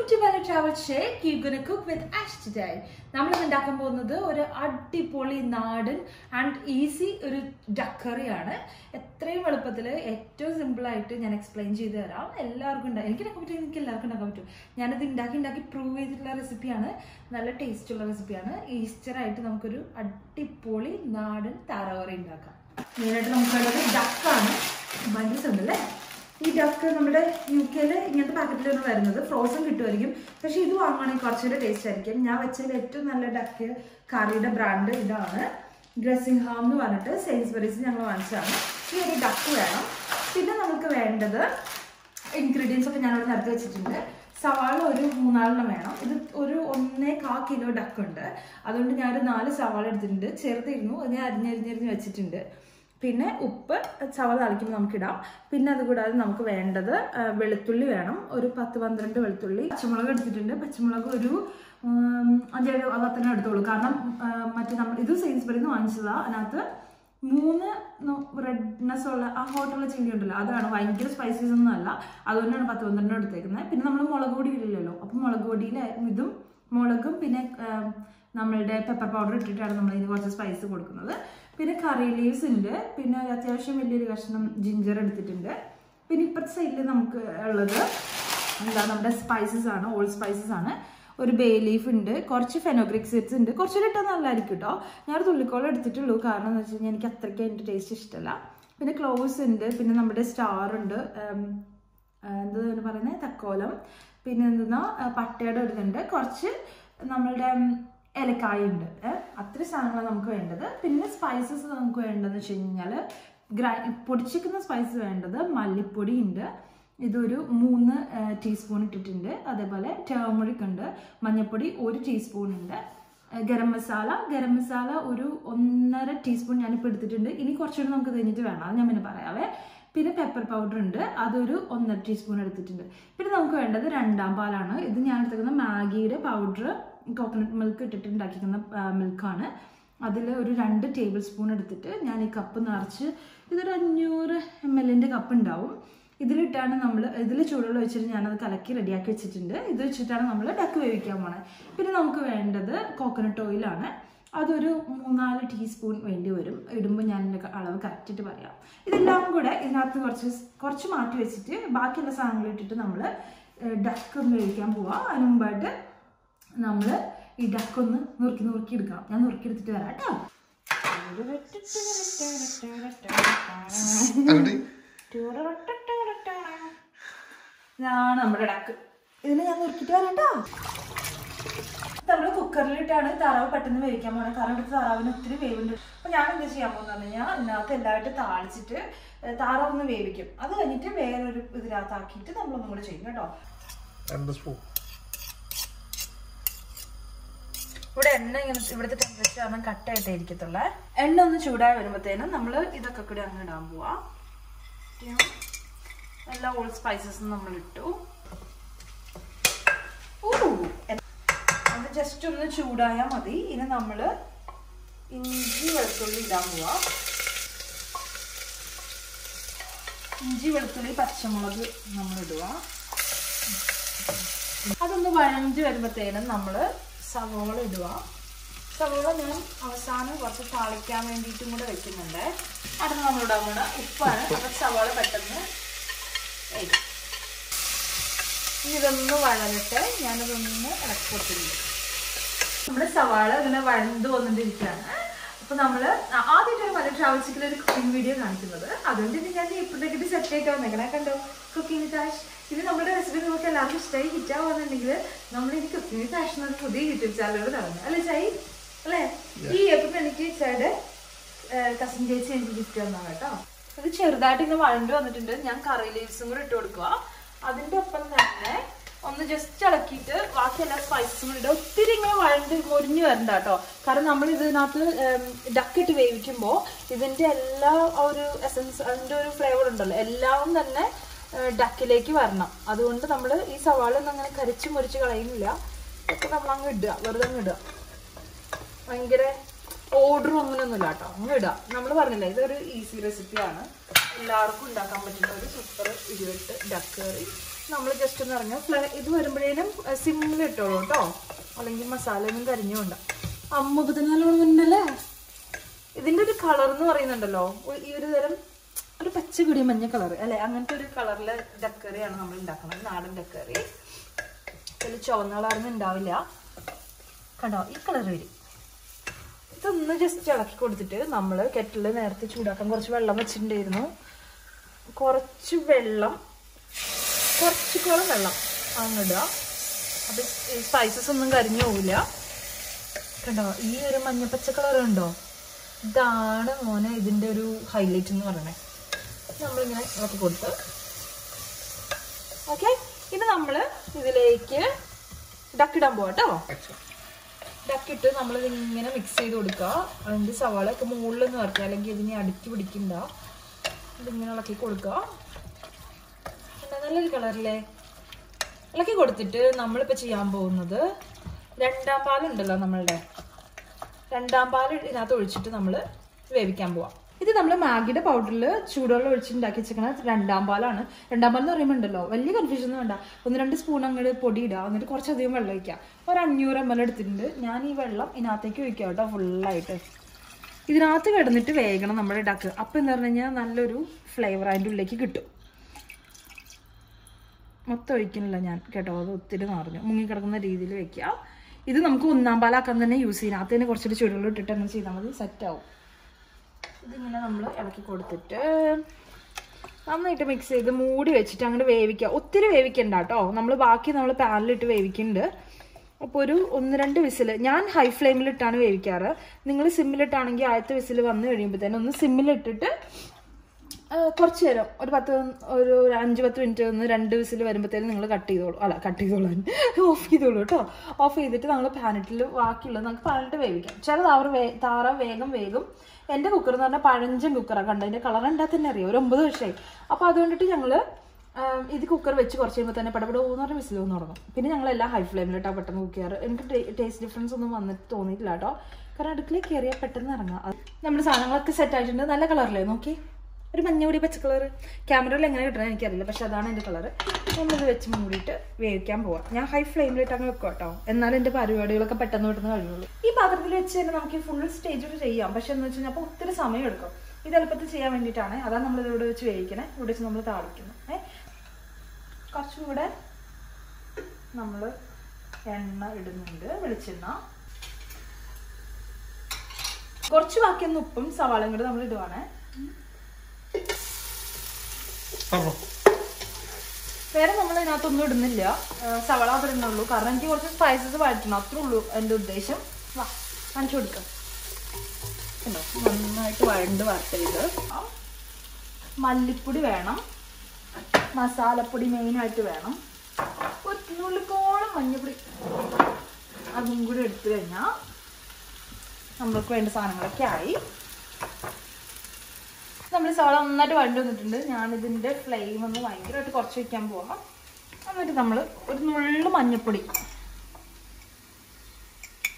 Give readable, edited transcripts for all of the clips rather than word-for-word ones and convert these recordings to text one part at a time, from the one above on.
Welcome to Varapuzha Tharavu. You're going to cook with Ash today. We are going to cook naadan and easy duck curry. It's very simple. I will explain it. I will prove the recipe. It's a tasty recipe. Easter item naadan Tharavu. We have duck. This duck is UK frozen. But this is a taste. I have a duck curry brand. Dressing ham Sainsbury's. This is a duck. Ingredients of savala oru 3-4 വേണം ഇത് ഒരു 1.5 kilo duck ഉണ്ട് അതുകൊണ്ട് ഞാൻ 4 സവാള എടുത്തിട്ടുണ്ട് ചെറുതായിരുന്നു അത് ഞാൻ അരിഞ്ഞരിഞ്ഞരിഞ്ഞ് വെച്ചിട്ടുണ്ട് പിന്നെ ഉപ്പ് സവാള താളിക്കുമ്പോൾ നമുക്ക് ഇടാം പിന്നെ അത് കൂടാതെ നമുക്ക് വേണ്ടത് വെളുത്തുള്ളി വേണം ഒരു 10-12 വെളുത്തുള്ളി പച്ചമുളക് എടുത്തിട്ടുണ്ട് പച്ചമുളക് ഒരു 5-7 അകത്തന്നെ എടുത്തോളൂ കാരണം മറ്റേ നമ്മൾ ഇത് സൈൻസ്ബറിന്ന് വാങ്ങിച്ചതാ അതിനകത്ത് 3 റെഡ്നെസ് ഉള്ള ആ ഹോട്ടലിലെ ചില്ലി ഉണ്ടല്ലോ അതാണ് ഭയങ്കര സ്പൈസീസ് ഒന്നും അല്ല അതുകൊണ്ടാണ് 10-12 എടുത്തേക്കുന്നത് പിന്നെ നമ്മൾ മുളക് പൊടി ഇല്ലല്ലോ അപ്പോൾ മുളക് പൊടിയിൽ ഇതും മുളകും പിന്നെ നമ്മളുടെ പെപ്പർ പൗഡർ ഇട്ടിട്ടാണ് നമ്മൾ ഇതിന് കുറച്ച് സ്പൈസ് കൊടുക്കുന്നത് പിന്നെ കറി ലീവ്സ് ഉണ്ട് പിന്നെ അത്യാവശ്യം വലിയൊരു കഷ്ണം ജിഞ്ചർ എടുത്തിട്ടുണ്ട് പിന്നെ ഇപ്പുറത്തെ സൈഡിൽ നമുക്ക് ഉള്ളത് എന്താ നമ്മുടെ സ്പൈസസ് ആണ് ഓൾ സ്പൈസസ് ആണ് ഒരു ബേ ലീഫ് ഉണ്ട് കുറച്ച് ഫെനോഗ്രിക് സീഡ്സ് ഉണ്ട് കുറച്ചുകൂടി ഇട്ടാൽ നല്ലതായിരിക്കും കേട്ടോ ഞാനൊരു തുള്ളിക്കോളം എടുത്തിട്ടുള്ളൂ കാരണം എന്ന് വെച്ച് കഴിഞ്ഞാൽ എനിക്ക് അത്രയ്ക്ക് അതിൻ്റെ ടേസ്റ്റ് ഇഷ്ടമല്ല പിന്നെ ക്ലോവ്സ് ഉണ്ട് പിന്നെ നമ്മുടെ സ്റ്റാർ ഉണ്ട് എന്താണ് പറയുന്നത് തക്കോലം പിന്നെ എന്തെന്നാ പട്ടയുടെ ഒരു ഇതുണ്ട് കുറച്ച് നമ്മളുടെ ഏലക്കായ ഉണ്ട് അത്ര സാധനങ്ങളാണ് നമുക്ക് വേണ്ടത് പിന്നെ സ്പൈസസ് നമുക്ക് വേണ്ടതെന്ന് വെച്ച് കഴിഞ്ഞാൽ പൊടിച്ചിരിക്കുന്ന സ്പൈസ് വേണ്ടത് മല്ലിപ്പൊടി ഉണ്ട് ഇതൊരു 3 ടീസ്പൂൺ ഇട്ടിട്ടുണ്ട് അതേപോലെ ടർമറിക് ഉണ്ട് മഞ്ഞൾപ്പൊടി 1 ടീസ്പൂൺ ഉണ്ട് ഗരം മസാല ഒരു 1.5 ടീസ്പൂൺ ഞാനിപ്പോൾ എടുത്തിട്ടുണ്ട് ഇനി കുറച്ചുകൂടി നമുക്ക് കഴിഞ്ഞിട്ട് വേണം അത് ഞാൻ പിന്നെ പറയാവേ പിന്നെ പെപ്പർ പൗഡർ ഉണ്ട് അതൊരു 1.5 ടീസ്പൂൺ എടുത്തിട്ടുണ്ട് പിന്നെ നമുക്ക് വേണ്ടത് രണ്ടാം പാലാണ് ഇത് ഞാൻ എടുത്തിരിക്കുന്ന മാഗിയുടെ പൗഡർ കോക്കനട്ട് മിൽക്ക് ഇട്ടിട്ട് ഉണ്ടാക്കിയിരിക്കുന്ന മിൽക്കാണ് അതിൽ ഒരു 2 ടേബിൾ സ്പൂൺ എടുത്തിട്ട് ഞാൻ ഈ കപ്പ് നിറച്ച് ഇതൊരു 500 ml കപ്പ് ഉണ്ടാവും ഇതിലിട്ടാണ് നമ്മൾ ഇതിൽ ചൂടുവെള്ളം വെച്ചിട്ട് ഞാനത് കലക്കി റെഡിയാക്കി വെച്ചിട്ടുണ്ട് ഇത് വെച്ചിട്ടാണ് നമ്മൾ ഡക്ക് വേവിക്കാൻ പോണത് പിന്നെ നമുക്ക് വേണ്ടത് കോക്കനട്ട് ഓയിലാണ് അതൊരു 3-4 ടീസ്പൂൺ വേണ്ടി വരും ഇടുമ്പോൾ ഞാൻ എൻ്റെ അളവ് കറക്റ്റിട്ട് പറയാം ഇതെല്ലാം കൂടെ ഇതിനകത്ത് കുറച്ച് മാറ്റി വെച്ചിട്ട് ബാക്കിയുള്ള സാധനങ്ങൾ ഇട്ടിട്ട് നമ്മൾ ഡക്ക് ഒന്ന് വേവിക്കാൻ പോവാം അതിന് മുമ്പായിട്ട് നമ്മൾ ഈ ഡക്കൊന്ന് നുറുക്കി എടുക്കണം ഞാൻ നുറുക്കി എടുത്തിട്ട് വരാം കേട്ടോ ഇതാണ് നമ്മുടെ ഡക്ക് ഇതിന് ഞാൻ നുറുക്കിട്ട് വരാം കേട്ടോ നമ്മൾ കുക്കറിലിട്ടാണ് താറാവ് പെട്ടെന്ന് വേവിക്കാൻ പോകുന്നത് കാരണം ഇവിടുത്തെ താറാവിന് ഒത്തിരി വേവുണ്ട് അപ്പോൾ ഞാൻ എന്താ ചെയ്യാൻ പോകുന്നത് ഞാൻ ഇതിനകത്ത് എല്ലാവരും താളിച്ചിട്ട് താറാവ് ഒന്ന് വേവിക്കും അത് കഴിഞ്ഞിട്ട് വേറൊരു ഇതിനകത്താക്കിയിട്ട് നമ്മളൊന്നും കൂടെ ചെയ്യും കേട്ടോ ഇവിടെ എണ്ണ ഇങ്ങനെ ഇവിടുത്തെ ടെമ്പറേച്ചർ കാരണം കട്ടായിട്ടേ ഇരിക്കത്തുള്ള എണ്ണ ഒന്ന് ചൂടായി വരുമ്പോഴത്തേനും നമ്മൾ ഇതൊക്കെ കൂടി അങ്ങ് ഇടാൻ പോവാ എല്ലാ ഓൾ സ്പൈസസും നമ്മൾ ഇട്ടു അത് ജസ്റ്റ് ഒന്ന് ചൂടായാൽ മതി ഇനി നമ്മൾ ഇഞ്ചി വെളുത്തുള്ളി ഇടാൻ പോവാ ഇഞ്ചി വെളുത്തുള്ളി പച്ചമുളക് നമ്മൾ ഇടുക അതൊന്ന് വഴഞ്ഞ് വരുമ്പോഴത്തേനും നമ്മൾ സവോള ഇടുക സവോള ഞാൻ അവസാനം കുറച്ച് താളിക്കാൻ വേണ്ടിയിട്ടും കൂടെ വെക്കുന്നുണ്ട് അടുത്ത് നമ്മൾ ഇടാൻ പോകുന്ന ഉപ്പാണ് അപ്പം സവോള പെട്ടെന്ന് ഇതൊന്ന് വഴലട്ടെ ഞാനതൊന്ന് ഇളക്കി കൊടുത്തിട്ടുണ്ട് നമ്മുടെ സവാള ഇങ്ങനെ വഴந்து വന്നിട്ടിരിക്കുകയാണ് അപ്പോൾ നമ്മൾ ആദ്യമായിട്ടൊരു മലയാളം ട്രാവൽസിൽ ഒരു കുക്കിംഗ് വീഡിയോ കാണിക്കുന്നത് അതുകൊണ്ട് ഞാൻ ഇപ്പോഴത്തേക്ക് സെറ്റ് ആയിട്ട് വന്നേക്കണേ കണ്ടോ കുക്കിംഗ് വിത്ത് ആഷ് ഇത് നമ്മുടെ റെസിപ്പി നമുക്ക് എല്ലാവർക്കും ഇഷ്ടമായി ഹിറ്റാവുന്നുണ്ടെങ്കിൽ നമ്മളിനി കുക്കിംഗ് വിത്ത് ആഷ് എന്നൊരു പുതിയ യൂട്യൂബ് ചാനലോട് തുടങ്ങി അല്ലേ ചായി അല്ലേ ഈ എപ്പിൾ എനിക്ക് ചായുടെ കസിൻ ചേച്ചി എനിക്ക് ഗിഫ്റ്റ് തന്നാണ് കേട്ടോ അത് ചെറുതായിട്ട് ഇങ്ങനെ വഴണ്ട് വന്നിട്ടുണ്ട് ഞാൻ കറി ലീവ്സും കൂടെ ഇട്ട് കൊടുക്കുക അതിൻ്റെ ഒപ്പം തന്നെ ഒന്ന് ജസ്റ്റ് ഇളക്കിയിട്ട് ബാക്കി എല്ലാ സ്പൈസസും കൂടെ ഇടുക ഒത്തിരി ഇങ്ങനെ വഴണ്ട് മൊരിഞ്ഞ് വരണ്ട കേട്ടോ കാരണം നമ്മൾ ഇതിനകത്ത് ഡക്കിട്ട് വേവിക്കുമ്പോൾ ഇതിൻ്റെ എല്ലാ ഒരു എസൻസ് അതിൻ്റെ ഒരു ഫ്ലേവർ ഉണ്ടല്ലോ എല്ലാം തന്നെ ഡക്കിലേക്ക് വരണം അതുകൊണ്ട് നമ്മൾ ഈ സവാള ഒന്നും അങ്ങനെ കരിച്ച് മുരിച്ച് കളയുന്നില്ല ഒക്കെ നമ്മൾ അങ്ങ് ഇടുക വെറുതെ അങ്ങ് ഇടുക ഭയങ്കര ഓർഡറും അങ്ങനെയൊന്നുമില്ല കേട്ടോ അങ്ങ് ഇടുക നമ്മൾ പറഞ്ഞില്ലേ ഇതൊരു ഈസി റെസിപ്പിയാണ് എല്ലാവർക്കും ഉണ്ടാക്കാൻ പറ്റുന്ന ഒരു സൂപ്പർ 28 ഡക്ക് കറി നമ്മൾ ജസ്റ്റ് ഒന്ന് ഇറങ്ങും. ഇത് വരുമ്പോഴേനും സിമ്മിൽ ഇട്ടോളൂ കേട്ടോ, അല്ലെങ്കിൽ മസാല ഒന്നും കരിഞ്ഞുകൊണ്ട. അമ്മൂപ്പത്തിനാലുണ്ടല്ലേ. ഇതിന്റെ ഒരു കളർ എന്ന് പറയുന്നുണ്ടല്ലോ, ഈ ഒരു തരം ഒരു പച്ച കുടി മഞ്ഞ കളർ അല്ലെ, അങ്ങനത്തെ ഒരു കളറിലെ ഡക്കറിയാണ് നമ്മൾ ഉണ്ടാക്കുന്നത്, നാടൻ ഡക്കറി. ഇതിൽ ചുവന്ന കളറൊന്നും ഉണ്ടാവില്ല കണ്ടോ, ഈ കളർ വരും. ഇതൊന്ന് ജസ്റ്റ് ഇളക്കി കൊടുത്തിട്ട് നമ്മൾ കെറ്റിൽ നേരത്തെ ചൂടാക്കാൻ കുറച്ച് വെള്ളം വെച്ചിട്ടുണ്ടായിരുന്നു. കുറച്ച് വെള്ളം അങ്ങിടുക. അത് സ്പൈസസ് ഒന്നും കരിഞ്ഞു പോവില്ല കണ്ടോ. ഈ ഒരു മഞ്ഞപ്പച്ച കളർ ഉണ്ടോ, ഇതാണ് മോനെ ഇതിന്റെ ഒരു ഹൈലൈറ്റ് എന്ന് പറയണേ. നമ്മളിങ്ങനെ ഇളക്കി കൊടുത്ത് ഓക്കെ. ഇനി നമ്മൾ ഇതിലേക്ക് ഡക്കിടാൻ പോവാട്ടോ. ഡക്കിട്ട് നമ്മൾ ഇതിങ്ങനെ മിക്സ് ചെയ്ത് കൊടുക്കുക. അതിൻ്റെ സവാളയൊക്കെ മുകളിൽ നിന്ന് വരയ്ക്കുക, അല്ലെങ്കിൽ ഇതിനെ അടുക്കി പിടിക്കണ്ട. ഇതിങ്ങനെ ഇളക്കി കൊടുക്കുക. നല്ലൊരു കളറില്ലേ. ഇളക്കി കൊടുത്തിട്ട് നമ്മളിപ്പോൾ ചെയ്യാൻ പോകുന്നത് രണ്ടാം പാലുണ്ടല്ലോ, നമ്മളുടെ രണ്ടാം പാൽ ഇതിനകത്ത് ഒഴിച്ചിട്ട് നമ്മൾ വേവിക്കാൻ പോവാം. ഇത് നമ്മൾ മാഗിയുടെ പൗഡറിൽ ചൂടുവെള്ളം ഒഴിച്ചുണ്ടാക്കി വെച്ചിരിക്കുന്ന രണ്ടാം പാലാണ്. രണ്ടാം പാൽ എന്ന് പറയുമ്പോൾ ഉണ്ടല്ലോ വലിയ കൺഫ്യൂഷൻ ഒന്നും വേണ്ട. 1-2 സ്പൂൺ അങ്ങോട്ട് പൊടി ഇടുക, എന്നിട്ട് കുറച്ചധികം വെള്ളം ഒഴിക്കുക. ഒരു 500 ml എടുത്തിട്ടുണ്ട് ഞാൻ. ഈ വെള്ളം ഇതിനകത്തേക്ക് ഒഴിക്കുക കേട്ടോ, ഫുള്ളായിട്ട്. ഇതിനകത്ത് കിടന്നിട്ട് വേഗണം നമ്മുടെ ഡക്ക്. അപ്പം എന്ന് പറഞ്ഞു കഴിഞ്ഞാൽ നല്ലൊരു ഫ്ലേവർ അതിൻ്റെ ഉള്ളിലേക്ക് കിട്ടും. മൊത്തം ഒഴിക്കുന്നില്ല ഞാൻ കേട്ടോ, അത് ഒത്തിരി നിറഞ്ഞു മുങ്ങിക്കിടക്കുന്ന രീതിയിൽ വെക്കുക. ഇത് നമുക്ക് 1-ാം പാലാക്കാൻ തന്നെ യൂസ് ചെയ്യാം. അതിന് തന്നെ കുറച്ചൊരു ചുടുവെള്ളം ഇട്ടിട്ട് അങ്ങനെ ചെയ്താൽ മതി, സെറ്റാവും. ഇതിങ്ങനെ നമ്മൾ ഇളക്കി കൊടുത്തിട്ട് നന്നായിട്ട് മിക്സ് ചെയ്ത് മൂടി വെച്ചിട്ട് അങ്ങോട്ട് വേവിക്കുക. ഒത്തിരി വേവിക്കണ്ട കേട്ടോ, നമ്മൾ പാനിലിട്ട് വേവിക്കുന്നുണ്ട്. അപ്പോൾ ഒരു 1-2 വിസിൽ ഞാൻ ഹൈ ഫ്ലെയിമിലിട്ടാണ് വേവിക്കാറ്. നിങ്ങൾ സിമ്മിലിട്ടാണെങ്കിൽ ആദ്യത്തെ വിസിൽ വന്നു കഴിയുമ്പോഴത്തേനും ഒന്ന് സിമ്മിലിട്ടിട്ട് കുറച്ച് നേരം ഒരു 5-10 മിനിറ്റ് ഒന്ന് 2 വിസിൽ വരുമ്പോഴത്തേനും നിങ്ങൾ കട്ട് ചെയ്തോളൂ ഓഫ് ചെയ്തോളൂ കേട്ടോ. ഓഫ് ചെയ്തിട്ട് നമ്മൾ പാനിട്ടിൽ ബാക്കിയുള്ളത് നമുക്ക് പാനിട്ട് വേവിക്കാം. ചില താറാവ് വേഗം. എൻ്റെ കുക്കർ എന്ന് പറഞ്ഞാൽ പഴഞ്ചൻ കുക്കറാണ് കണ്ടോ, അതിൻ്റെ കളർ ഉണ്ടാ തന്നെ അറിയാം. ഒരു 9 വർഷമായി. അപ്പോൾ അതുകൊണ്ടിട്ട് ഞങ്ങൾ ഇത് കുക്കർ വെച്ച് കുറച്ച് കഴിയുമ്പോൾ തന്നെ പടപെടുമെന്ന് പറഞ്ഞാൽ വിസിൽ വന്ന് തുടങ്ങും. പിന്നെ ഞങ്ങളെല്ലാം ഹൈ ഫ്ലെയിമിലിട്ടാണ് പെട്ടെന്ന് കുക്ക് ചെയ്യാറ്. എനിക്ക് ടേസ്റ്റ് ഡിഫറൻസ് ഒന്നും വന്നിട്ട് തോന്നിയിട്ടില്ല കേട്ടോ, കാരണം അടുക്കളയിൽ കയറിയാൽ പെട്ടെന്ന് ഇറങ്ങാം. നമ്മുടെ സാധനങ്ങളൊക്കെ സെറ്റ് ആയിട്ടുണ്ട്. നല്ല കളറല്ലേ നോക്കി, ഒരു മഞ്ഞപ്പൊടി പച്ച കളർ. ക്യാമറയിൽ എങ്ങനെ കിട്ടണം എനിക്കറിയില്ല, പക്ഷെ അതാണ് എൻ്റെ കളർ. നമ്മളിത് വെച്ച് മൂടിയിട്ട് വേവിക്കാൻ പോവാം. ഞാൻ ഹൈ ഫ്ലെയിമിലിട്ട് അങ്ങ് വെക്കാം കേട്ടോ, എന്നാലും എൻ്റെ പരിപാടികളൊക്കെ പെട്ടെന്ന് കഴിയുള്ളൂ. ഈ പാത്രത്തിൽ വെച്ച് തന്നെ നമുക്ക് ഫുൾ സ്റ്റേജിൽ ചെയ്യാം. പക്ഷെ എന്ന് വെച്ച് കഴിഞ്ഞാൽ അപ്പോൾ ഒത്തിരി സമയം എടുക്കും. ഇത് എളുപ്പത്തിൽ ചെയ്യാൻ വേണ്ടിയിട്ടാണ്, അതാണ് നമ്മൾ ഇവിടെ വെച്ച് വേവിക്കണേ. ഇവിടെ വെച്ച് നമ്മൾ താളിക്കുന്നു. കുറച്ചും കൂടെ നമ്മൾ എണ്ണ ഇടുന്നുണ്ട്, വെളിച്ചെണ്ണ. കുറച്ച് ബാക്കിയൊന്ന് ഉപ്പും സവാളയും കൂടെ നമ്മൾ ഇടുവാണേ. വേറെ നമ്മൾ ഇതിനകത്തൊന്നും ഇടുന്നില്ല, സവാള മാത്രമേ ഇടുന്നുള്ളൂ. കാരണം എനിക്ക് കുറച്ച് സ്പൈസസ് വഴറ്റണം, അത്രേ ഉള്ളൂ എൻ്റെ ഉദ്ദേശം. വാ കാണിച്ചു കൊടുക്കാം. നന്നായിട്ട് വരട്ടരുത്. മല്ലിപ്പൊടി വേണം, മസാലപ്പൊടി മെയിനായിട്ട് വേണം. ഒരു നുള്ളിക്കോളം മഞ്ഞപ്പൊടി അതും കൂടി എടുത്തു കഴിഞ്ഞാൽ നമ്മൾക്ക് വേണ്ട സാധനങ്ങളൊക്കെ ആയി. നമ്മൾ സവാള നന്നായിട്ട് വഴണ്ട് വന്നിട്ടുണ്ട്. ഞാനിതിൻ്റെ ഫ്ലെയിം ഒന്ന് ഭയങ്കരമായിട്ട് കുറച്ച് വയ്ക്കാൻ പോവാം. എന്നിട്ട് നമ്മൾ ഒരു നുള്ളു മഞ്ഞപ്പൊടി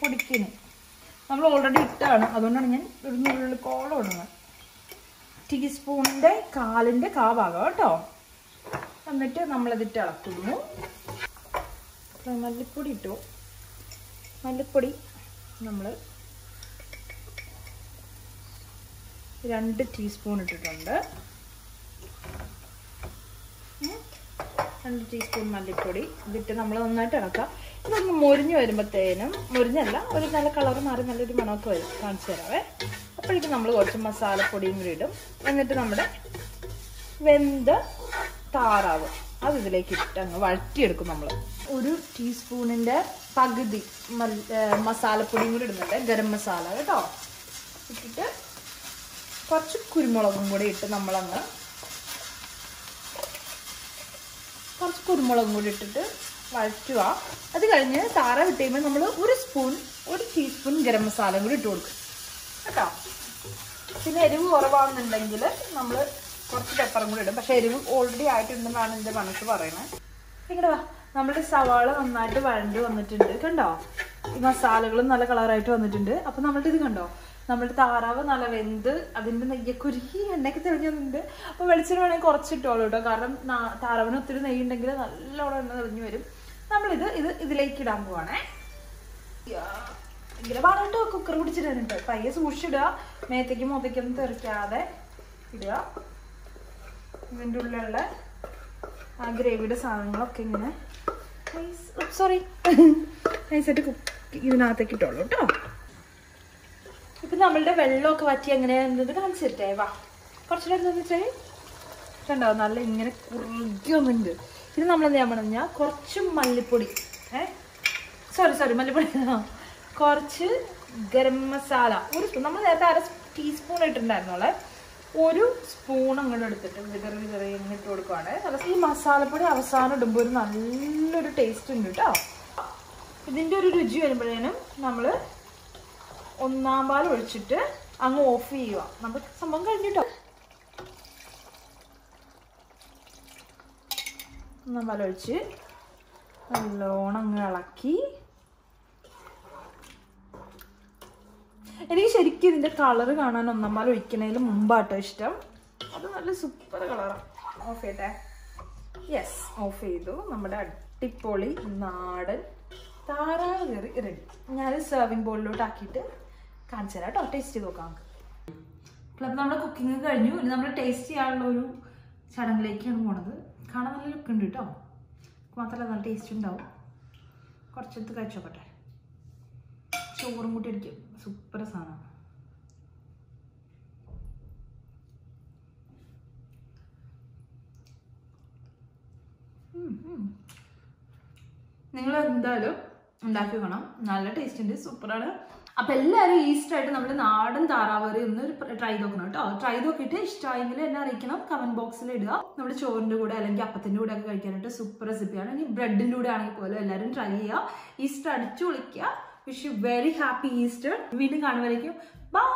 പൊടിക്കിന് നമ്മൾ ഓൾറെഡി ഇട്ടാണ്, അതുകൊണ്ടാണ് ഞാൻ ഒരു നുള്ളിക്കോളം ഇടുന്നത്. ടീസ്പൂണിൻ്റെ 1/4 ഭാഗം കേട്ടോ. എന്നിട്ട് നമ്മളതിട്ട് ഇളക്കുന്നു. മല്ലിപ്പൊടി ഇട്ടു. മല്ലിപ്പൊടി നമ്മൾ 2 ടീസ്പൂൺ ഇട്ടിട്ടുണ്ട്. 2 ടീസ്പൂൺ മല്ലിപ്പൊടി ഇതിട്ട് നമ്മൾ നന്നായിട്ട് ഇളക്കാം. ഇതൊന്ന് മുരിഞ്ഞ് വരുമ്പോഴത്തേനും, മുരിഞ്ഞല്ല ഒരു നല്ല കളർ മാറി നല്ലൊരു മണമൊക്കെ വരും. കാണിച്ചു തരാവേ. അപ്പോഴേക്കും നമ്മൾ കുറച്ച് മസാലപ്പൊടിയും കൂടി ഇടും. എന്നിട്ട് നമ്മുടെ വെന്ത താറാവ് അത് ഇതിലേക്ക് ഇട്ട് അങ്ങ് വഴറ്റിയെടുക്കും. നമ്മൾ 1 ടീസ്പൂണിൻ്റെ പകുതി മസാലപ്പൊടിയും കൂടി ഇടുന്നുണ്ട്, ഗരം മസാല കേട്ടോ. ഇട്ടിട്ട് കുറച്ച് കുരുമുളകും കൂടി ഇട്ട് നമ്മളങ്ങ് കുറച്ച് കുരുമുളകും കൂടി ഇട്ടിട്ട് വഴറ്റുക. അത് കഴിഞ്ഞ് താറാവ് ഇട്ട് കഴിയുമ്പോൾ നമ്മൾ 1 ടീസ്പൂൺ ഗരം മസാലയും കൂടി ഇട്ട് കൊടുക്കും കേട്ടോ. പിന്നെ എരിവ് കുറവാണെന്നുണ്ടെങ്കിൽ നമ്മൾ കുറച്ച് പെപ്പറും കൂടി ഇടും. പക്ഷെ എരിവ് ഓൾറെഡി ആയിട്ടുണ്ടെന്നാണ് എൻ്റെ മനസ്സ് പറയുന്നത്. ഇങ്ങോട്ട് വാ. നമ്മുടെ സവാള നന്നായിട്ട് വഴണ്ട് വന്നിട്ടുണ്ട് കണ്ടോ. ഈ മസാലകളും നല്ല കളറായിട്ട് വന്നിട്ടുണ്ട്. അപ്പം നമ്മളുടെ ഇത് കണ്ടോ, നമ്മുടെ താറാവ് നല്ല വെന്ത് അതിൻ്റെ നെയ്യൊക്കെ ഉരുക്കി എണ്ണയൊക്കെ തെളിഞ്ഞു വന്നിട്ടുണ്ട്. അപ്പോൾ വെളിച്ചെണ്ണ വേണമെങ്കിൽ കുറച്ചിട്ടോളൂ കേട്ടോ, കാരണം താറാവിന് ഒത്തിരി നെയ്യ് ഉണ്ടെങ്കിൽ നല്ലോണം എണ്ണ തെളിഞ്ഞു വരും. ഇതിലേക്ക് ഇടാൻ പോവാണേ. ഇങ്ങനെ പാടിട്ട് കുക്കർ പിടിച്ചിട്ടുണ്ട്. പയ്യെ സൂക്ഷിച്ചിടുക, മേത്തേക്കും മുതയ്ക്കൊന്നും തെറിക്കാതെ ഇടുക. ഇതിൻ്റെ ഉള്ളിലുള്ള ആ ഗ്രേവിയുടെ സാധനങ്ങളൊക്കെ ഇങ്ങനെ നൈസായിട്ട് ഇതിനകത്തേക്ക് ഇട്ടോളൂ കേട്ടോ. ഇപ്പം നമ്മളുടെ വെള്ളമൊക്കെ വറ്റി എങ്ങനെയാണെന്നത് കാണിച്ചിട്ടേ. വാ കുറച്ച് നേരം വെച്ചാൽ ഉണ്ടാവും നല്ല ഇങ്ങനെ കുറുകി വന്നിട്ടുണ്ട്. ഇത് നമ്മൾ എന്ത് ചെയ്യാൻ പറഞ്ഞാൽ കുറച്ച് മല്ലിപ്പൊടി മല്ലിപ്പൊടി കുറച്ച് ഗരം മസാല ഒരു സ്പൂൺ, നമ്മൾ നേരത്തെ 1/2 ടീസ്പൂൺ ഇട്ടിട്ടുണ്ടായിരുന്നോളെ, 1 സ്പൂൺ അങ്ങോട്ട് എടുത്തിട്ട് വിതറി ഇട്ട് കൊടുക്കുവാണ്. ഈ മസാലപ്പൊടി അവസാനം ഇടുമ്പോൾ ഒരു നല്ലൊരു ടേസ്റ്റ് ഉണ്ട് കേട്ടോ. ഇതിൻ്റെ ഒരു രുചി വരുമ്പോഴേനും നമ്മൾ 1-ാം പാൽ ഒഴിച്ചിട്ട് അങ്ങ് ഓഫ് ചെയ്യുക. നമുക്ക് സംഭവം കഴിഞ്ഞിട്ടോ. 1-ാം പാൽ ഒഴിച്ച് നല്ലോണം അങ്ങ് ഇളക്കി. എനിക്ക് ശരിക്കും ഇതിൻ്റെ കളറ് കാണാൻ 1-ാം പാൽ ഒഴിക്കുന്നതിന് മുമ്പാട്ടോ ഇഷ്ടം. അത് നല്ല സൂപ്പർ കളറാണ്. ഓഫ് ചെയ്യട്ടെ. യെസ്, ഓഫ് ചെയ്തു. നമ്മുടെ അടിപൊളി നാടൻ താറാവ് കറി റെഡി. ഞാനൊരു സെർവിങ് ബോളിലോട്ട് ആക്കിയിട്ട് കാണിച്ചു തരാം കേട്ടോ. ടേസ്റ്റ് ചെയ്ത് നോക്കാം നമുക്ക്. അപ്പോൾ നമ്മുടെ കുക്കിംഗ് കഴിഞ്ഞു. ഇനി നമ്മൾ ടേസ്റ്റ് ചെയ്യാനുള്ള ഒരു ചടങ്ങിലേക്കാണ് പോണത്. കാണാൻ നല്ല ലുക്ക് ഉണ്ട് കേട്ടോ. മാത്രമല്ല നല്ല ടേസ്റ്റ് ഉണ്ടാവും. കുറച്ചെടുത്ത് കഴിച്ചു നോക്കട്ടെ. ചോറും കൂട്ടി അടിക്കും. സൂപ്പർ സാധനം. നിങ്ങൾ എന്തായാലും ഉണ്ടാക്കി വെക്കണം. നല്ല ടേസ്റ്റ് ഉണ്ട്, സൂപ്പറാണ്. അപ്പം എല്ലാവരും ഈസ്റ്ററായിട്ട് നമ്മൾ നാടൻ താറാവ് കറി ഒന്ന് ട്രൈ നോക്കണം കേട്ടോ. ട്രൈ നോക്കിയിട്ട് ഇഷ്ടമായെങ്കിൽ എന്നെ അറിയിക്കണം. കമന്റ് ബോക്സിൽ ഇടുക. നമ്മുടെ ചോറിൻ്റെ കൂടെ അല്ലെങ്കിൽ അപ്പത്തിൻ്റെ കൂടെ ഒക്കെ കഴിക്കാനായിട്ട് സൂപ്പർ റെസിപ്പിയാണ്. ഇനി ബ്രെഡിൻ്റെ കൂടെ ആണെങ്കിൽ പോലും എല്ലാവരും ട്രൈ ചെയ്യുക. ഈസ്റ്റർ അടിച്ചു വിളിക്കുക. Wish you very happy Easter. വീണ്ടും കാണുമ്പോഴേക്കും ബൈ.